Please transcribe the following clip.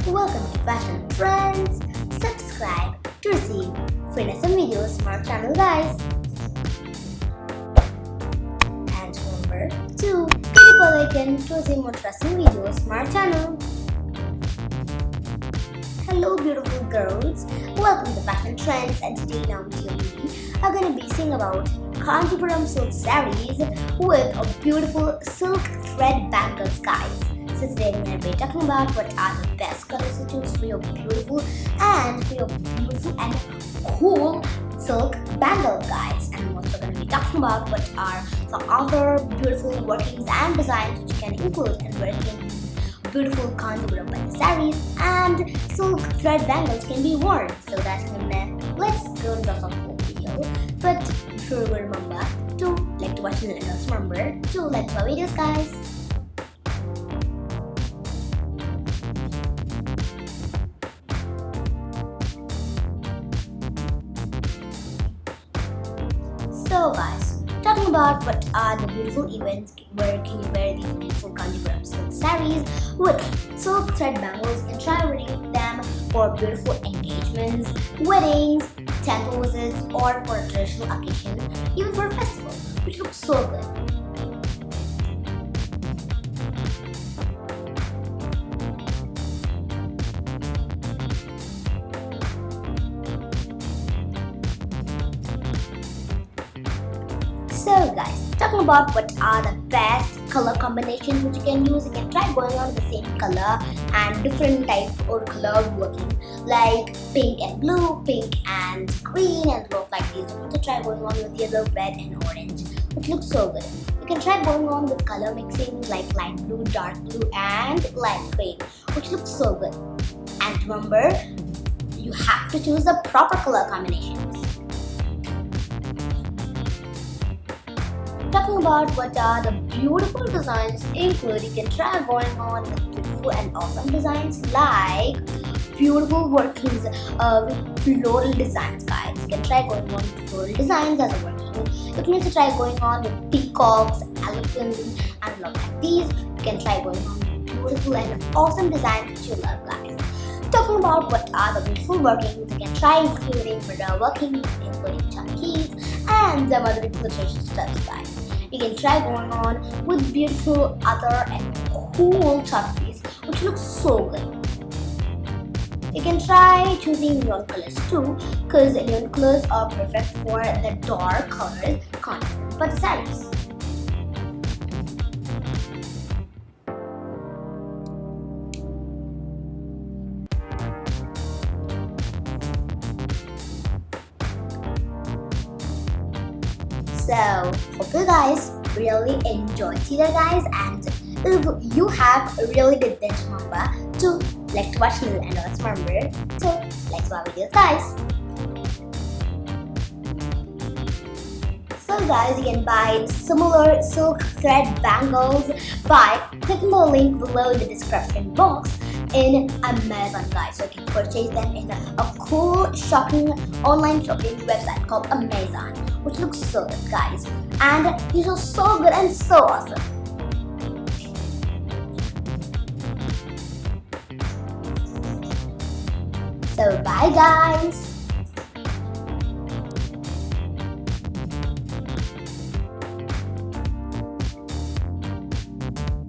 Welcome to Fashion Friends. Subscribe to receive free lesson videos from our channel, guys. And remember to click the bell icon to receive more interesting videos from our channel. Hello beautiful girls, welcome to Fashion Trends, and today in our video we are going to be seeing about Kanjeevaram silk sarees with a beautiful silk thread bangles, guys. So today we're going to be talking about what are the best colors to choose for your beautiful and cool silk bangle, guys. And I'm also going to be talking about what are some other beautiful workings and designs which you can include in working beautiful Kanjeevaram by the sarees, and silk thread bangles can be worn. So that's let's go into the whole video. But before we remember to like to watch the videos, remember to like our videos, guys. So guys, talking about what are the beautiful events where can you wear these beautiful Kanjeevaram silk sarees with silk thread bangles. You can try wearing them for beautiful engagements, weddings, temple visits, or for a traditional occasion, even for a festival, which looks so good. So guys, talking about what are the best color combinations which you can use. You can try going on the same color and different type or color working, like pink and blue, pink and green, and look like these. You can try going on with yellow, red, and orange, which looks so good. You can try going on with color mixing like light blue, dark blue, and light green, which looks so good. And remember, you have to choose the proper color combinations. Talking about what are the beautiful designs include, you can try going on with beautiful and awesome designs like beautiful workings with floral designs, guys. You can try going on with floral designs as a working. You can also try going on with peacocks, elephants, and love like these. You can try going on with beautiful and awesome designs which you love, guys. Talking about what are the beautiful workings, you can try including bridal workings, including chunkies, and some other illustration stuff, guys. You can try going on with beautiful other and cool chunkies, which looks so good. You can try choosing neon colors too, because neon colors are perfect for the dark colors content for the sarees. So, hope you guys really enjoyed today, guys, and if you have a really good then remember to like to watch the and also remember to like our videos, guys. So guys, you can buy similar silk thread bangles by clicking the link below in the description box in Amazon, guys. So you can purchase them in a cool online shopping website called Amazon, which looks so good, guys, and these are so good and so awesome. So bye guys.